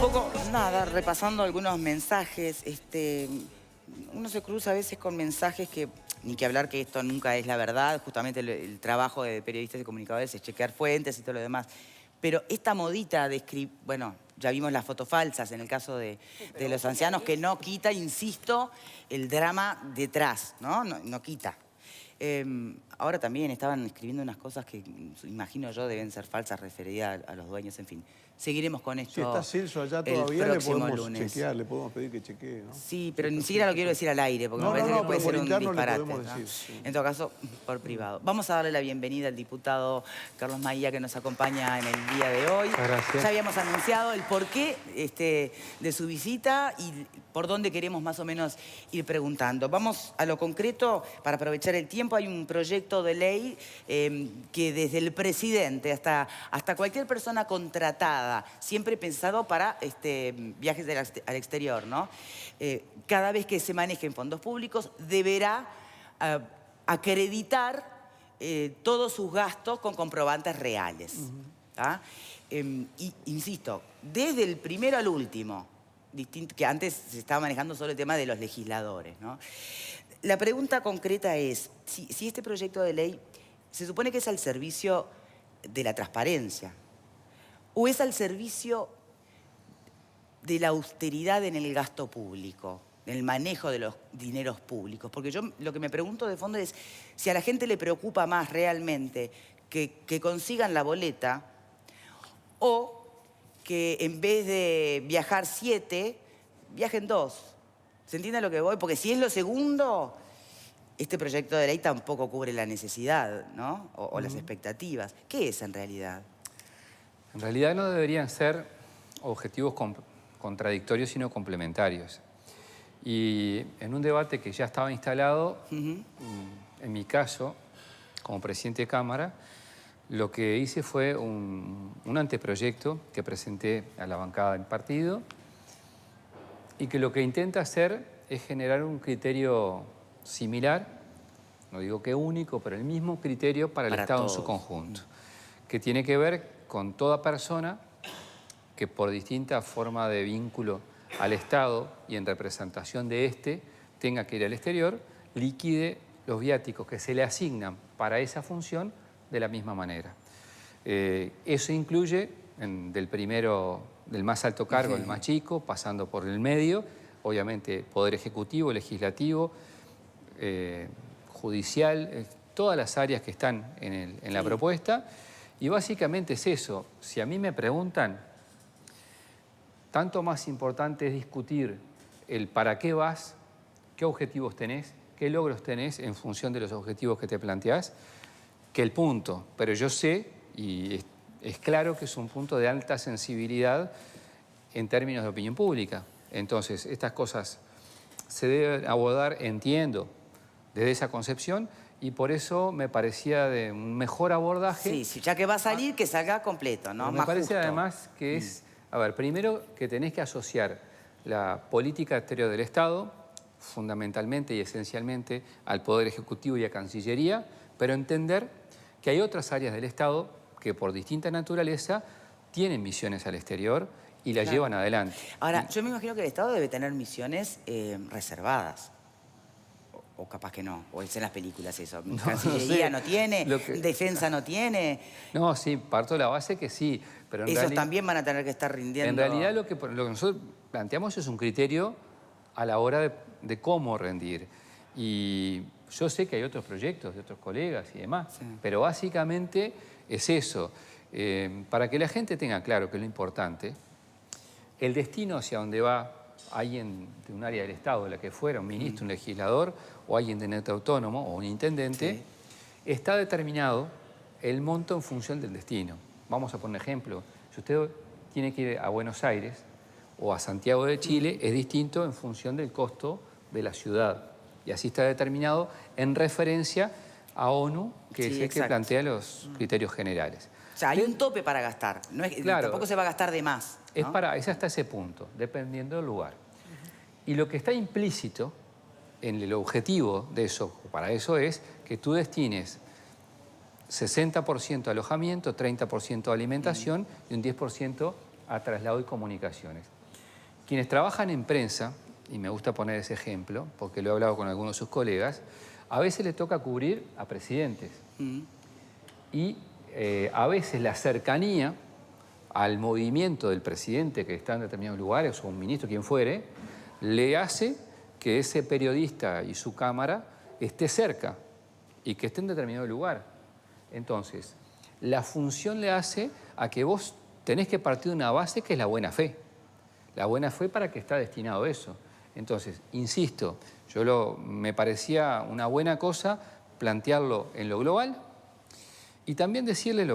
poco, nada, repasando algunos mensajes, uno se cruza a veces con mensajes que, ni que hablar que esto nunca es la verdad, justamente el trabajo de periodistas y comunicadores es chequear fuentes y todo lo demás. Pero esta modita de escribir, bueno, ya vimos las fotos falsas en el caso de los ancianos, que no quita, insisto, el drama detrás, ¿no? No quita. Ahora también estaban escribiendo unas cosas que imagino yo deben ser falsas referidas a los dueños, en fin. Seguiremos con esto. Si está Celso allá todavía, le podemos chequear, le podemos pedir que chequee, ¿no? Sí, pero ni siquiera lo quiero decir al aire, porque me parece que puede ser un disparate, ¿no? Decir, sí. En todo caso, por privado. Vamos a darle la bienvenida al diputado Carlos Maía, que nos acompaña en el día de hoy. Gracias. Ya habíamos anunciado el porqué de su visita y por dónde queremos más o menos ir preguntando. Vamos a lo concreto, para aprovechar el tiempo. Hay un proyecto de ley que desde el presidente hasta cualquier persona contratada, siempre pensado para viajes al exterior, ¿no? Cada vez que se manejen fondos públicos deberá acreditar todos sus gastos con comprobantes reales. Insisto, desde el primero al último, que antes se estaba manejando solo el tema de los legisladores, ¿no? La pregunta concreta es, si este proyecto de ley se supone que es al servicio de la transparencia, ¿o es al servicio de la austeridad en el gasto público, en el manejo de los dineros públicos? Porque yo lo que me pregunto de fondo es si a la gente le preocupa más realmente que consigan la boleta o que en vez de viajar 7, viajen 2. ¿Se entiende a lo que voy? Porque si es lo segundo, este proyecto de ley tampoco cubre la necesidad, ¿no? O las expectativas. ¿Qué es en realidad? En realidad no deberían ser objetivos contradictorios, sino complementarios. Y en un debate que ya estaba instalado, en mi caso, como presidente de Cámara, lo que hice fue un anteproyecto que presenté a la bancada del partido y que lo que intenta hacer es generar un criterio similar, no digo que único, pero el mismo criterio para el Estado en su conjunto, que tiene que ver con toda persona que por distinta forma de vínculo al Estado y en representación de éste tenga que ir al exterior, liquide los viáticos que se le asignan para esa función de la misma manera. Eso incluye del más alto cargo al más chico, pasando por el medio, obviamente Poder Ejecutivo, Legislativo, Judicial, todas las áreas que están en la propuesta. Y básicamente es eso. Si a mí me preguntan, tanto más importante es discutir el para qué vas, qué objetivos tenés, qué logros tenés en función de los objetivos que te planteás, que el punto. Pero yo sé, y es claro que es un punto de alta sensibilidad en términos de opinión pública. Entonces, estas cosas se deben abordar, entiendo, desde esa concepción, y por eso me parecía de un mejor abordaje. Sí, ya que va a salir, que salga completo, ¿no? Me parece además que es, a ver, primero que tenés que asociar la política exterior del Estado, fundamentalmente y esencialmente al Poder Ejecutivo y a Cancillería, pero entender que hay otras áreas del Estado que por distinta naturaleza tienen misiones al exterior y las llevan adelante. Ahora, yo me imagino que el Estado debe tener misiones reservadas. O capaz que no, o es en las películas eso. Cancillería no tiene, Defensa no tiene. No, sí, parto de la base que sí, pero en Esos también van a tener que estar rindiendo. En realidad lo que nosotros planteamos es un criterio a la hora de cómo rendir. Y yo sé que hay otros proyectos de otros colegas y demás, pero básicamente es eso. Para que la gente tenga claro que lo importante, el destino hacia donde va alguien de un área del Estado, la que fuera, un ministro, un legislador, o alguien de ente autónomo, o un intendente, está determinado el monto en función del destino. Vamos a poner un ejemplo. Si usted tiene que ir a Buenos Aires o a Santiago de Chile, es distinto en función del costo de la ciudad. Y así está determinado en referencia a ONU, que es el que plantea los criterios generales. O sea, hay un tope para gastar. No es, tampoco se va a gastar de más, ¿no? Es hasta ese punto, dependiendo del lugar. Y lo que está implícito en el objetivo de eso, para eso es que tú destines 60% a alojamiento, 30% a alimentación y un 10% a traslado y comunicaciones. Quienes trabajan en prensa, y me gusta poner ese ejemplo, porque lo he hablado con algunos de sus colegas, a veces le toca cubrir a presidentes. Y a veces la cercanía al movimiento del presidente que está en determinados lugares, o un ministro, quien fuere, le hace que ese periodista y su cámara esté cerca y que esté en determinado lugar. Entonces, la función le hace a que vos tenés que partir de una base que es la buena fe. La buena fe para que está destinado a eso. Entonces, insisto, me parecía una buena cosa plantearlo en lo global y también decirle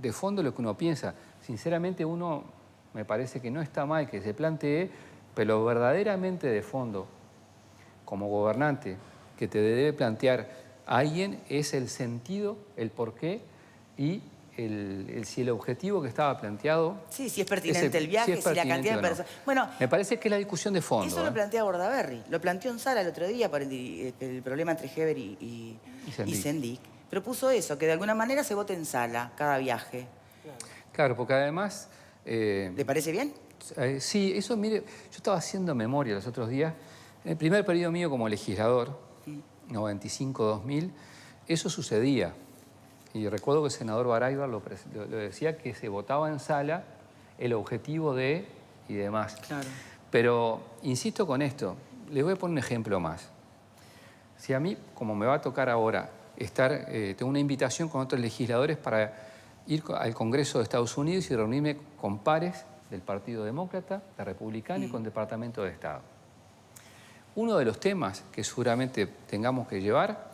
de fondo lo que uno piensa. Sinceramente, me parece que no está mal que se plantee, pero verdaderamente de fondo, como gobernante, que te debe plantear alguien es el sentido, el porqué y si el objetivo que estaba planteado... Sí, si es pertinente el viaje, si la cantidad de personas... No. Bueno, me parece que es la discusión de fondo. Eso lo plantea Bordaberry, lo planteó en sala el otro día por el problema entre Heber y Sendik. Propuso eso, que de alguna manera se vote en sala cada viaje. Claro, porque además... ¿Le parece bien? Sí, eso, mire, yo estaba haciendo memoria los otros días. En el primer periodo mío como legislador, 95-2000, eso sucedía. Y recuerdo que el senador Baraybar lo decía, que se votaba en sala el objetivo de y demás. Claro. Pero insisto con esto, les voy a poner un ejemplo más. Si a mí, como me va a tocar ahora, tengo una invitación con otros legisladores para ir al Congreso de Estados Unidos y reunirme con pares del Partido Demócrata, de Republicano y con Departamento de Estado. Uno de los temas que seguramente tengamos que llevar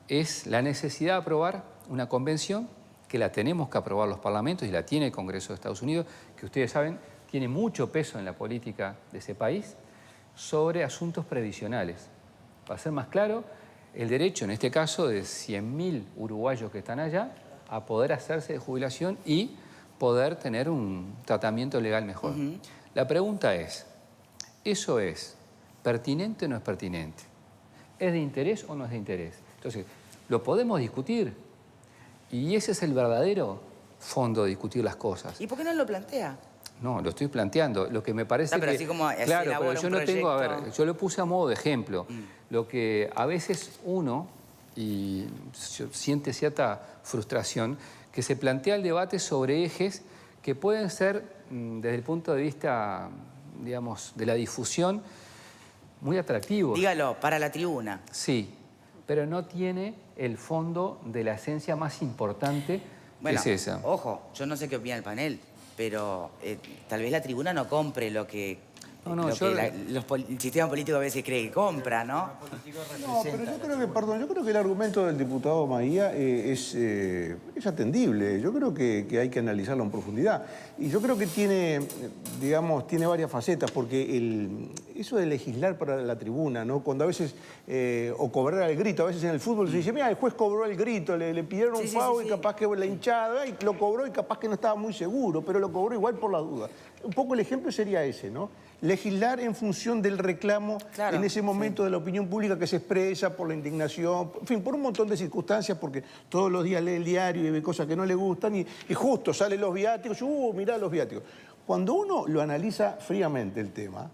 es la necesidad de aprobar una convención que la tenemos que aprobar los parlamentos y la tiene el Congreso de Estados Unidos, que ustedes saben tiene mucho peso en la política de ese país, sobre asuntos previsionales. Para ser más claro, el derecho, en este caso, de 100.000 uruguayos que están allá, a poder hacerse de jubilación y poder tener un tratamiento legal mejor. La pregunta es, ¿eso es pertinente o no es pertinente? ¿Es de interés o no es de interés? Entonces, lo podemos discutir y ese es el verdadero fondo de discutir las cosas. ¿Y por qué no lo plantea? No, lo estoy planteando. Lo que me parece pero que... así como claro, pero yo no tengo... A ver, proyecto... yo lo puse a modo de ejemplo. Lo que a veces uno, y siente cierta frustración, que se plantea el debate sobre ejes que pueden ser, desde el punto de vista, digamos, de la difusión, muy atractivos. Dígalo, para la tribuna. Sí, pero no tiene el fondo de la esencia más importante, bueno, que es esa. Ojo, yo no sé qué opina el panel, pero tal vez la tribuna no compre lo que, el sistema político a veces cree que compra, ¿no? No, pero yo creo que, perdón, yo creo que el argumento del diputado Maía es atendible. Yo creo que hay que analizarlo en profundidad. Y yo creo que tiene, digamos, tiene varias facetas, porque eso de legislar para la tribuna, ¿no? Cuando a veces, o cobrar el grito, a veces en el fútbol se dice, mira, el juez cobró el grito, le pidieron un foul y capaz que la hinchada, y lo cobró y capaz que no estaba muy seguro, pero lo cobró igual por la duda. Un poco el ejemplo sería ese, ¿no? Legislar en función del reclamo en ese momento de la opinión pública que se expresa por la indignación, en fin, por un montón de circunstancias, porque todos los días lee el diario y ve cosas que no le gustan y justo salen los viáticos, mirá los viáticos. Cuando uno lo analiza fríamente el tema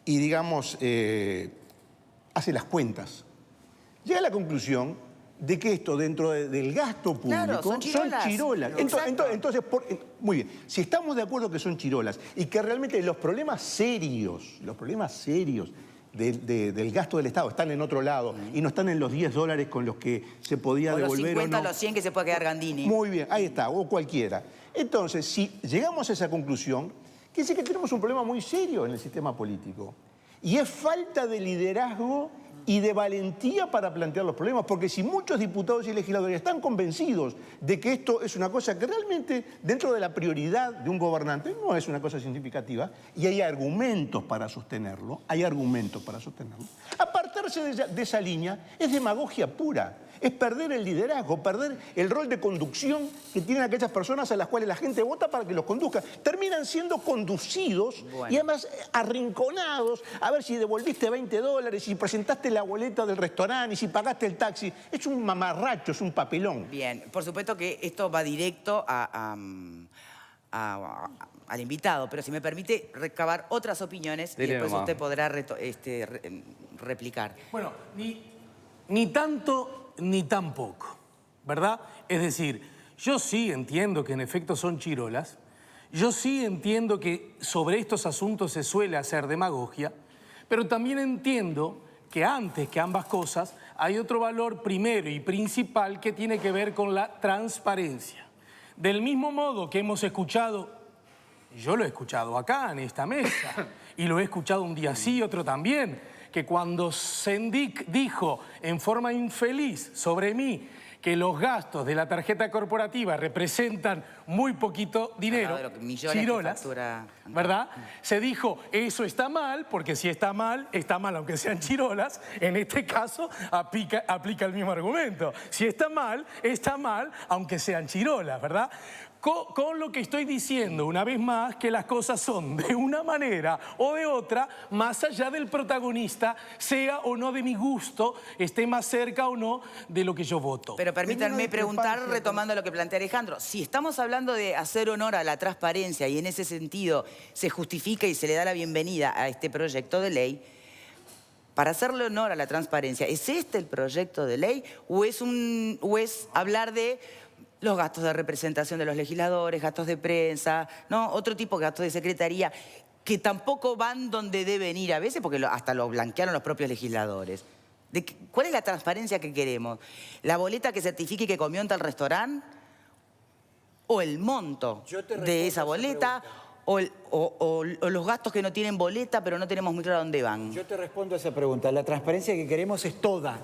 y, digamos, hace las cuentas, llega a la conclusión de que esto dentro del gasto público son chirolas. Entonces, muy bien, si estamos de acuerdo que son chirolas y que realmente los problemas serios del gasto del Estado están en otro lado y no están en los $10 con los que se podía devolver los 50 o no. los 100 que se puede quedar Gandini. Muy bien, ahí está, o cualquiera. Entonces, si llegamos a esa conclusión, quiere decir que tenemos un problema muy serio en el sistema político. Y es falta de liderazgo y de valentía para plantear los problemas, porque si muchos diputados y legisladores están convencidos de que esto es una cosa que realmente dentro de la prioridad de un gobernante no es una cosa significativa, y hay argumentos para sostenerlo, apartarse de esa línea es demagogia pura, es perder el liderazgo, perder el rol de conducción que tienen aquellas personas a las cuales la gente vota para que los conduzca. Terminan siendo conducidos y además arrinconados, a ver si devolviste $20, si presentaste la boleta del restaurante y si pagaste el taxi. Es un mamarracho, es un papelón. Bien, por supuesto que esto va directo al invitado, pero si me permite recabar otras opiniones y Dile después nomás. usted podrá replicar. Bueno, ni tanto ni tan poco, ¿verdad? Es decir, yo sí entiendo que en efecto son chirolas, yo sí entiendo que sobre estos asuntos se suele hacer demagogia, pero también entiendo que antes que ambas cosas hay otro valor primero y principal que tiene que ver con la transparencia. Del mismo modo que hemos escuchado, yo lo he escuchado acá en esta mesa, y lo he escuchado un día sí, otro también, que cuando Sendik dijo en forma infeliz sobre mí que los gastos de la tarjeta corporativa representan muy poquito dinero, De lo que millones que chirolas, factura. ¿verdad? Se dijo, eso está mal, porque si está mal aunque sean chirolas. En este caso aplica el mismo argumento. Si está mal, aunque sean chirolas, ¿verdad? Con lo que estoy diciendo, una vez más, que las cosas son de una manera o de otra, más allá del protagonista, sea o no de mi gusto, esté más cerca o no de lo que yo voto. Pero permítanme Tengo una preguntar, discrepancia, retomando lo que plantea Alejandro, si estamos hablando de hacer honor a la transparencia y en ese sentido se justifica y se le da la bienvenida a este proyecto de ley, para hacerle honor a la transparencia, ¿es este el proyecto de ley o es hablar de los gastos de representación de los legisladores, gastos de prensa, ¿no? Otro tipo de gastos de secretaría, que tampoco van donde deben ir a veces, porque hasta lo blanquearon los propios legisladores? ¿Cuál es la transparencia que queremos? ¿La boleta que certifique que comió en tal restaurante? ¿O el monto de esa boleta? ¿O los gastos que no tienen boleta, pero no tenemos muy claro dónde van? Yo te respondo a esa pregunta. La transparencia que queremos es toda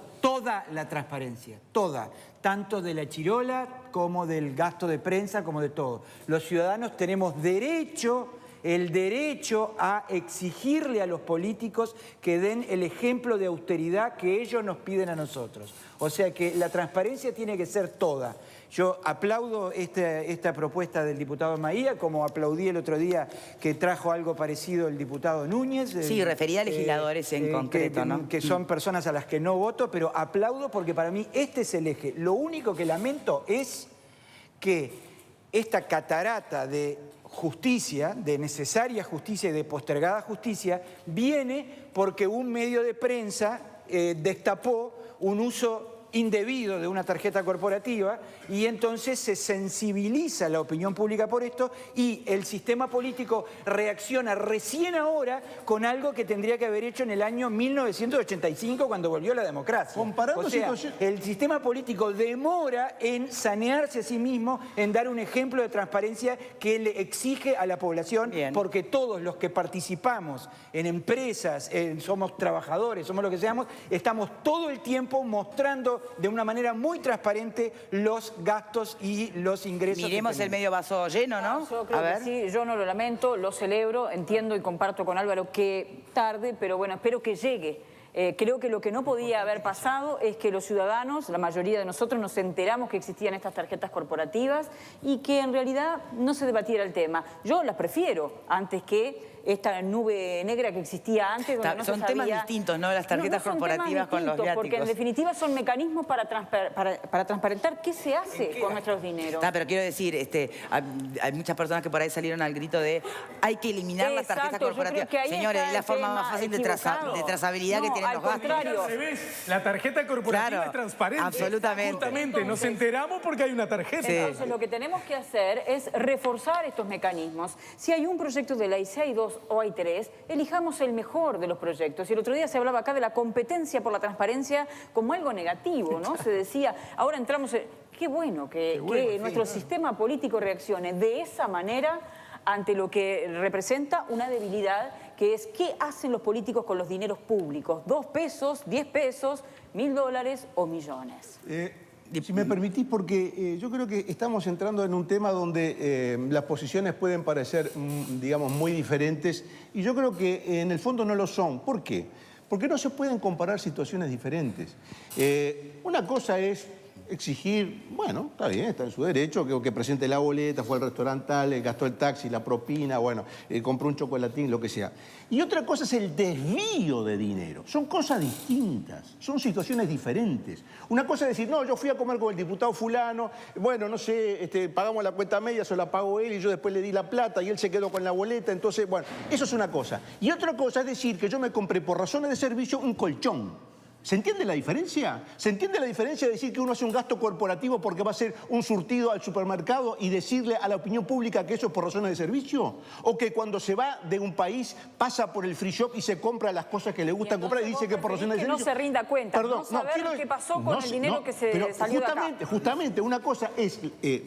la transparencia, toda. Tanto de la chirola como del gasto de prensa, como de todo. Los ciudadanos tenemos el derecho a exigirle a los políticos que den el ejemplo de austeridad que ellos nos piden a nosotros. O sea que la transparencia tiene que ser toda. Yo aplaudo esta propuesta del diputado Maía, como aplaudí el otro día que trajo algo parecido el diputado Núñez. Sí, refería a legisladores en concreto, ¿no? Que son personas a las que no voto, pero aplaudo porque para mí este es el eje. Lo único que lamento es que esta catarata de justicia, de necesaria justicia y de postergada justicia, viene porque un medio de prensa destapó un uso indebido de una tarjeta corporativa y entonces se sensibiliza la opinión pública por esto y el sistema político reacciona recién ahora con algo que tendría que haber hecho en el año 1985 cuando volvió la democracia. Comparando o sea, situaciones... el sistema político demora en sanearse a sí mismo, en dar un ejemplo de transparencia que le exige a la población, porque todos los que participamos en empresas, somos trabajadores, somos lo que seamos, estamos todo el tiempo mostrando de una manera muy transparente los gastos y los ingresos. Miremos el medio vaso lleno, ¿no? Yo creo que sí, yo no lo lamento, lo celebro, entiendo y comparto con Álvaro que tarde, pero bueno, espero que llegue. Creo que lo que no podía haber pasado es que los ciudadanos, la mayoría de nosotros, nos enteramos que existían estas tarjetas corporativas y que en realidad no se debatiera el tema. Yo las prefiero antes que esta nube negra que existía antes, donde no se sabía... Son temas distintos, ¿no? Las tarjetas corporativas con los viáticos. Porque en definitiva son mecanismos para transparentar qué se hace con nuestros dineros. Pero quiero decir, hay muchas personas que por ahí salieron al grito de hay que eliminar las tarjetas corporativas. Señores, es la forma más fácil de trazabilidad que tienen los gastos. Al revés, la tarjeta corporativa es transparente. Absolutamente. Justamente, nos enteramos porque hay una tarjeta. Entonces, lo que tenemos que hacer es reforzar estos mecanismos. Si hay un proyecto de ley, si hay dos o hay tres, elijamos el mejor de los proyectos. Y el otro día se hablaba acá de la competencia por la transparencia como algo negativo, ¿no? Se decía, ahora entramos en... Qué bueno que nuestro sistema político reaccione de esa manera ante lo que representa una debilidad, que es ¿qué hacen los políticos con los dineros públicos? 2 pesos, 10 pesos, $1000 o millones. Si me permitís, porque yo creo que estamos entrando en un tema donde las posiciones pueden parecer, digamos, muy diferentes, y yo creo que en el fondo no lo son. ¿Por qué? Porque no se pueden comparar situaciones diferentes. Una cosa es exigir, bueno, está bien, está en su derecho, que presente la boleta, fue al restaurante tal, gastó el taxi, la propina, bueno, compró un chocolatín, lo que sea. Y otra cosa es el desvío de dinero. Son cosas distintas, son situaciones diferentes. Una cosa es decir, no, yo fui a comer con el diputado fulano, bueno, no sé, pagamos la cuenta media, se la pagó él y yo después le di la plata y él se quedó con la boleta, entonces, bueno, eso es una cosa. Y otra cosa es decir que yo me compré por razones de servicio un colchón. ¿Se entiende la diferencia? ¿Se entiende la diferencia de decir que uno hace un gasto corporativo porque va a hacer un surtido al supermercado y decirle a la opinión pública que eso es por razones de servicio? ¿O que cuando se va de un país pasa por el free shop y se compra las cosas que le gustan comprar y dice que por razones de servicio? Que no se rinda cuenta, Perdón, no saber qué pasó con el dinero que se salió de acá. Justamente, una cosa es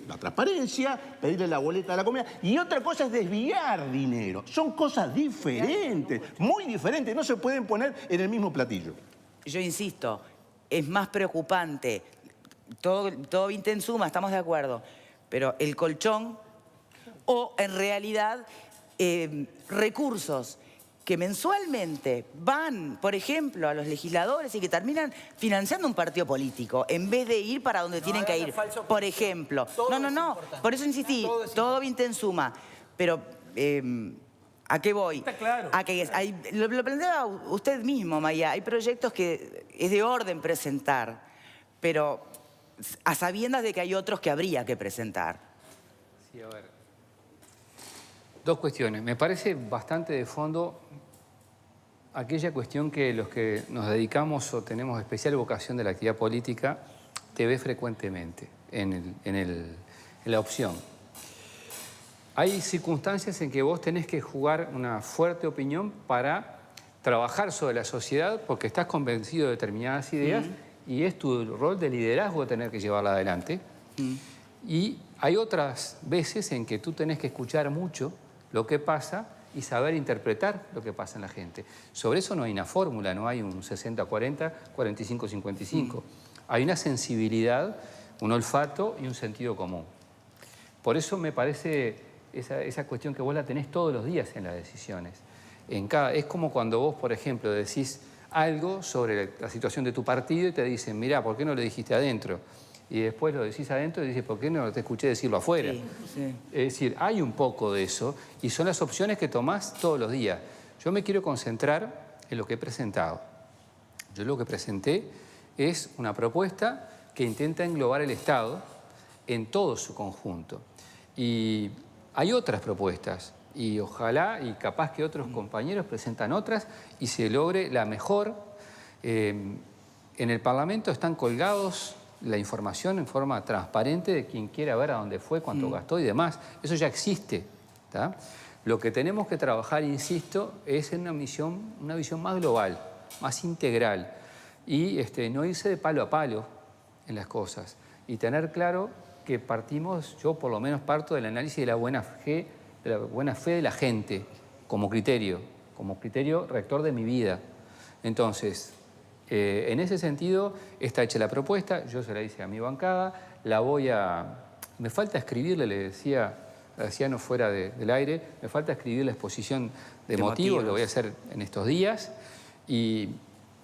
la transparencia, pedirle la boleta a la comida, y otra cosa es desviar dinero. Son cosas diferentes, muy diferentes, no se pueden poner en el mismo platillo. Yo insisto, es más preocupante, todo vinte en suma, estamos de acuerdo, pero el colchón o en realidad recursos que mensualmente van, por ejemplo, a los legisladores y que terminan financiando un partido político en vez de ir para donde tienen que ir, por ejemplo. No, por eso insistí, todo vinte en suma, pero... ¿a qué voy? Está claro. A que lo planteaba usted mismo, Maía. Hay proyectos que es de orden presentar, pero a sabiendas de que hay otros que habría que presentar. Sí, a ver. Dos cuestiones. Me parece bastante de fondo aquella cuestión que los que nos dedicamos o tenemos especial vocación de la actividad política te ve frecuentemente en la opción. Hay circunstancias en que vos tenés que jugar una fuerte opinión para trabajar sobre la sociedad porque estás convencido de determinadas ideas y es tu rol de liderazgo tener que llevarla adelante. Y hay otras veces en que tú tenés que escuchar mucho lo que pasa y saber interpretar lo que pasa en la gente. Sobre eso no hay una fórmula, no hay un 60-40, 45-55. Hay una sensibilidad, un olfato y un sentido común. Por eso me parece... Esa cuestión que vos la tenés todos los días en las decisiones. Es como cuando vos, por ejemplo, decís algo sobre la situación de tu partido y te dicen, mirá, ¿por qué no lo dijiste adentro? Y después lo decís adentro y dices, ¿por qué no te escuché decirlo afuera? Sí. Es decir, hay un poco de eso y son las opciones que tomás todos los días. Yo me quiero concentrar en lo que he presentado. Yo lo que presenté es una propuesta que intenta englobar el Estado en todo su conjunto. Y hay otras propuestas y ojalá y capaz que otros compañeros presentan otras y se logre la mejor. En el Parlamento están colgados la información en forma transparente de quien quiera ver a dónde fue, cuánto gastó y demás. Eso ya existe, ¿tá? Lo que tenemos que trabajar, insisto, es en una visión más global, más integral y no irse de palo a palo en las cosas y tener claro que partimos, yo por lo menos parto del análisis de la buena fe de la gente como criterio rector de mi vida. Entonces, en ese sentido, está hecha la propuesta, yo se la hice a mi bancada, me falta escribirle, le decía a Graciano fuera del aire, me falta escribir la exposición de motivos, lo voy a hacer en estos días, y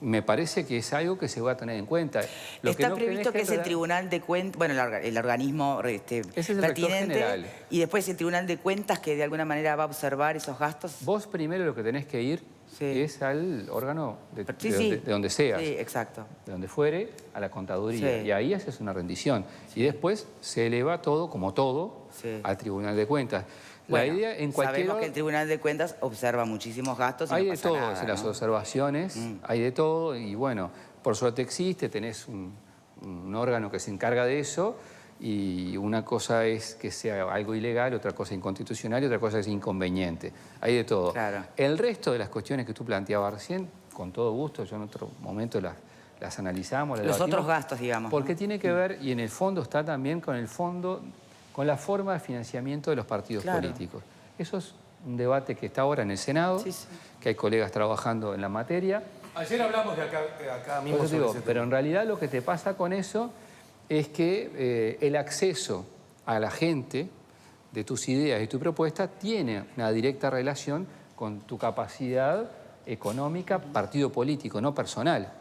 me parece que es algo que se va a tener en cuenta. Está previsto que es el Tribunal de Cuentas, bueno, el organismo ese es el pertinente, general. Y después el Tribunal de Cuentas que de alguna manera va a observar esos gastos. Vos primero lo que tenés que ir es al órgano de donde seas. Sí, exacto. De donde fuere, a la contaduría. Sí. Y ahí haces una rendición. Y después se eleva todo, como todo, al Tribunal de Cuentas. Bueno, sabemos que el Tribunal de Cuentas observa muchísimos gastos y hay no de pasa todo, nada, en las ¿no? observaciones, hay de todo y bueno, por suerte existe, tenés un órgano que se encarga de eso y una cosa es que sea algo ilegal, otra cosa inconstitucional y otra cosa es inconveniente. Hay de todo. Claro. El resto de las cuestiones que tú planteabas recién, con todo gusto, yo en otro momento las analizamos. Los otros gastos, digamos. Porque tiene que ver, y en el fondo está también con la forma de financiamiento de los partidos políticos. Eso es un debate que está ahora en el Senado, que hay colegas trabajando en la materia. Ayer hablamos de acá mismo sobre ese tema. Pero en realidad lo que te pasa con eso es que el acceso a la gente de tus ideas y tu propuesta tiene una directa relación con tu capacidad económica, partido político, no personal.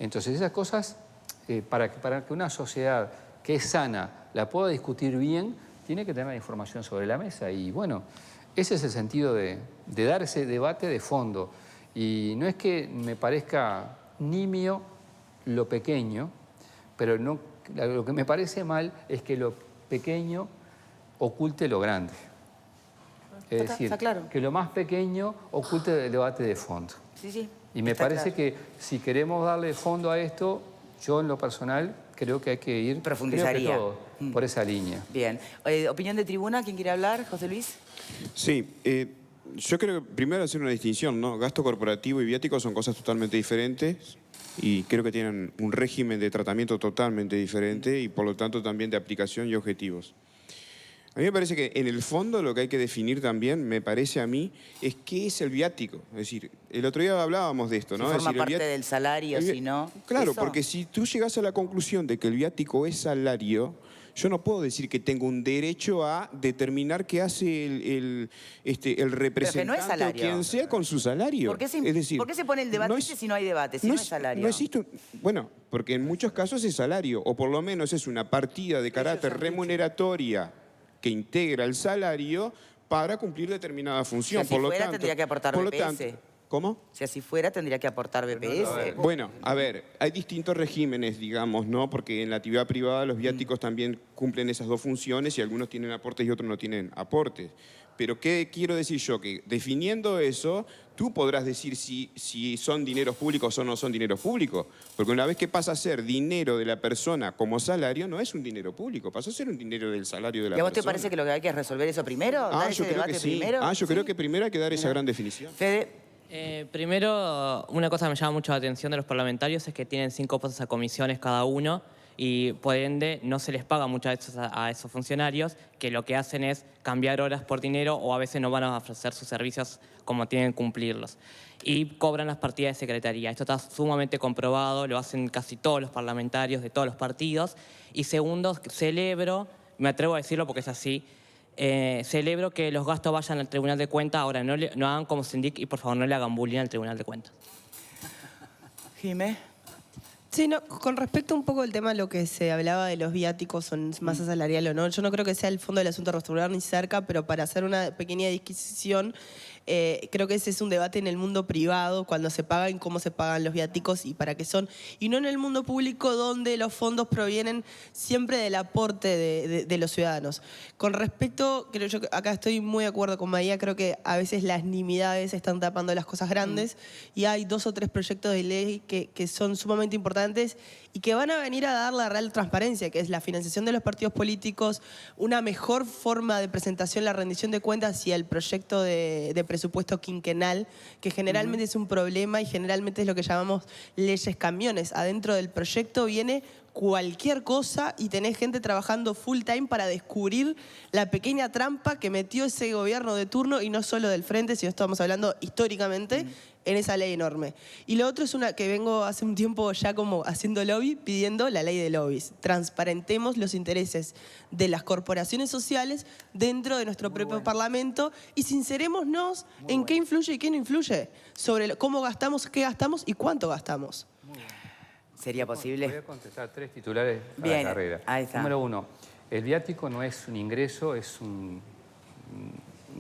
Entonces esas cosas para que una sociedad que es sana la pueda discutir bien, tiene que tener la información sobre la mesa. Y bueno, ese es el sentido de dar ese debate de fondo. Y no es que me parezca nimio lo pequeño, pero no, lo que me parece mal es que lo pequeño oculte lo grande. Es decir, está claro. que lo más pequeño oculte el debate de fondo. Sí, sí. Y me está parece claro. que si queremos darle fondo a esto, yo en lo personal creo que hay que ir Profundizaría. creo que todo por esa línea. Bien. Opinión de tribuna, ¿quién quiere hablar? José Luis. Sí, yo creo que primero hacer una distinción, ¿no? Gasto corporativo y viático son cosas totalmente diferentes y creo que tienen un régimen de tratamiento totalmente diferente y por lo tanto también de aplicación y objetivos. A mí me parece que en el fondo lo que hay que definir también, me parece a mí, es qué es el viático. Es decir, el otro día hablábamos de esto, ¿no? Si Es forma decir, parte del salario, si no. Claro, eso. porque si tú llegas a la conclusión de que el viático es salario, yo no puedo decir que tengo un derecho a determinar qué hace el representante o salario. quien sea con su salario. ¿Por qué se, Es decir, ¿por qué se pone el debate no es- si no hay debate, si no, es salario? No existe bueno, porque en muchos casos es salario, o por lo menos es una partida de carácter remuneratoria que integra el salario para cumplir determinada función. Si así por lo fuera, tanto, tendría que aportar por lo BPS. tanto- ¿Cómo? Si así fuera, tendría que aportar BPS. Bueno, a ver, hay distintos regímenes, digamos, ¿no? Porque en la actividad privada los viáticos también cumplen esas dos funciones y algunos tienen aportes y otros no tienen aportes. Pero ¿qué quiero decir yo? Que definiendo eso, tú podrás decir si son dineros públicos o no son dineros públicos. Porque una vez que pasa a ser dinero de la persona como salario, no es un dinero público, pasa a ser un dinero del salario de la ¿Y a vos persona. te parece que lo que hay que es resolver eso primero? ¿Dar ese yo creo debate que sí. primero? Yo creo que primero hay que dar esa gran definición. Fede, Primero, una cosa que me llama mucho la atención de los parlamentarios es que tienen 5 pasos a comisiones cada uno y por ende no se les paga muchas veces a esos funcionarios, que lo que hacen es cambiar horas por dinero o a veces no van a ofrecer sus servicios como tienen que cumplirlos. Y cobran las partidas de secretaría. Esto está sumamente comprobado, lo hacen casi todos los parlamentarios de todos los partidos. Y segundo, celebro, me atrevo a decirlo porque es así, celebro que los gastos vayan al Tribunal de Cuentas. Ahora, no hagan como Sindic y por favor no le hagan bullying al Tribunal de Cuentas. Jimé. Sí, no, con respecto un poco al tema de lo que se hablaba de los viáticos, son masa salarial o no, yo no creo que sea el fondo del asunto restaurar ni cerca, pero para hacer una pequeña disquisición, creo que ese es un debate en el mundo privado, cuando se pagan, cómo se pagan los viáticos y para qué son, y no en el mundo público donde los fondos provienen siempre del aporte de los ciudadanos. Con respecto, creo yo que acá estoy muy de acuerdo con María, creo que a veces las nimiedades están tapando las cosas grandes y hay 2 o 3 proyectos de ley que son sumamente importantes y que van a venir a dar la real transparencia, que es la financiación de los partidos políticos, una mejor forma de presentación, la rendición de cuentas y el proyecto de presupuesto quinquenal, que generalmente es un problema y generalmente es lo que llamamos leyes camiones. Adentro del proyecto viene cualquier cosa y tenés gente trabajando full time para descubrir la pequeña trampa que metió ese gobierno de turno y no solo del frente, sino estamos hablando históricamente, en esa ley enorme. Y lo otro es una que vengo hace un tiempo ya como haciendo lobby, pidiendo la ley de lobbies. Transparentemos los intereses de las corporaciones sociales dentro de nuestro propio parlamento y sincerémonos en qué influye y qué no influye, sobre cómo gastamos, qué gastamos y cuánto gastamos. ¿Sería posible? Voy a contestar 3 titulares a Bien, la carrera. ahí está. Número 1, el viático no es un ingreso, es un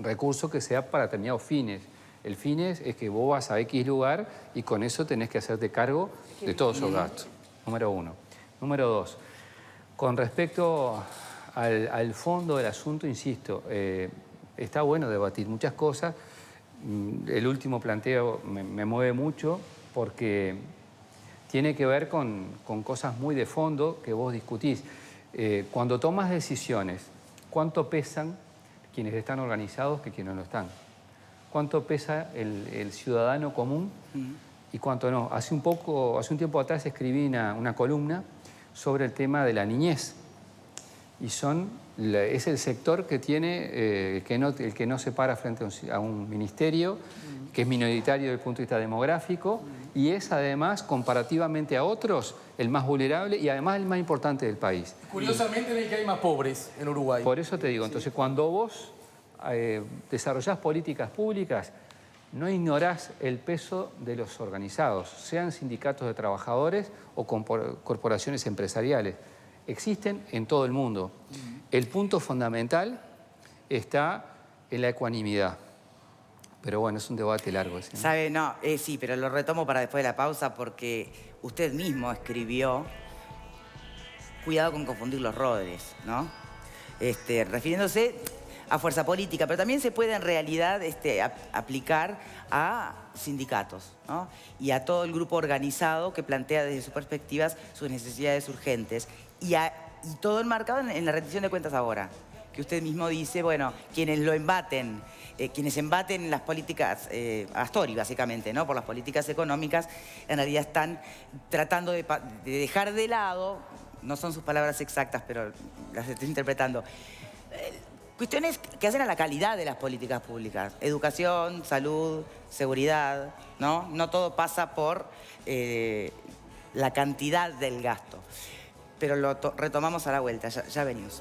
recurso que se da para determinados fines. El fin es que vos vas a X lugar y con eso tenés que hacerte cargo de todos esos gastos. Número 1. Número 2, con respecto al fondo del asunto, insisto, está bueno debatir muchas cosas. El último planteo me mueve mucho porque tiene que ver con cosas muy de fondo que vos discutís. Cuando tomas decisiones, ¿cuánto pesan quienes están organizados que quienes no están? ¿Cuánto pesa el ciudadano común y cuánto no? Hace un tiempo atrás escribí una columna sobre el tema de la niñez. Y es el sector que tiene, el que no se para frente a un ministerio, que es minoritario desde el punto de vista demográfico, y es además, comparativamente a otros, el más vulnerable y además el más importante del país. Curiosamente en el que hay más pobres en Uruguay. Por eso te digo, entonces cuando vos desarrollás políticas públicas, no ignorás el peso de los organizados, sean sindicatos de trabajadores o corporaciones empresariales. Existen en todo el mundo. El punto fundamental está en la ecuanimidad. Pero bueno, es un debate largo ese, ¿no? ¿Sabe? No, sí, pero lo retomo para después de la pausa porque usted mismo escribió cuidado con confundir los roles, ¿no? Refiriéndose a fuerza política, pero también se puede en realidad aplicar a sindicatos, ¿no? Y a todo el grupo organizado que plantea desde sus perspectivas sus necesidades urgentes. Y todo enmarcado en la rendición de cuentas ahora, que usted mismo dice, bueno, quienes lo embaten, quienes embaten las políticas, Astori básicamente, ¿no? Por las políticas económicas, en realidad están tratando de dejar de lado, no son sus palabras exactas, pero las estoy interpretando, cuestiones que hacen a la calidad de las políticas públicas. Educación, salud, seguridad, ¿no? No todo pasa por la cantidad del gasto. Pero lo retomamos a la vuelta, ya venimos.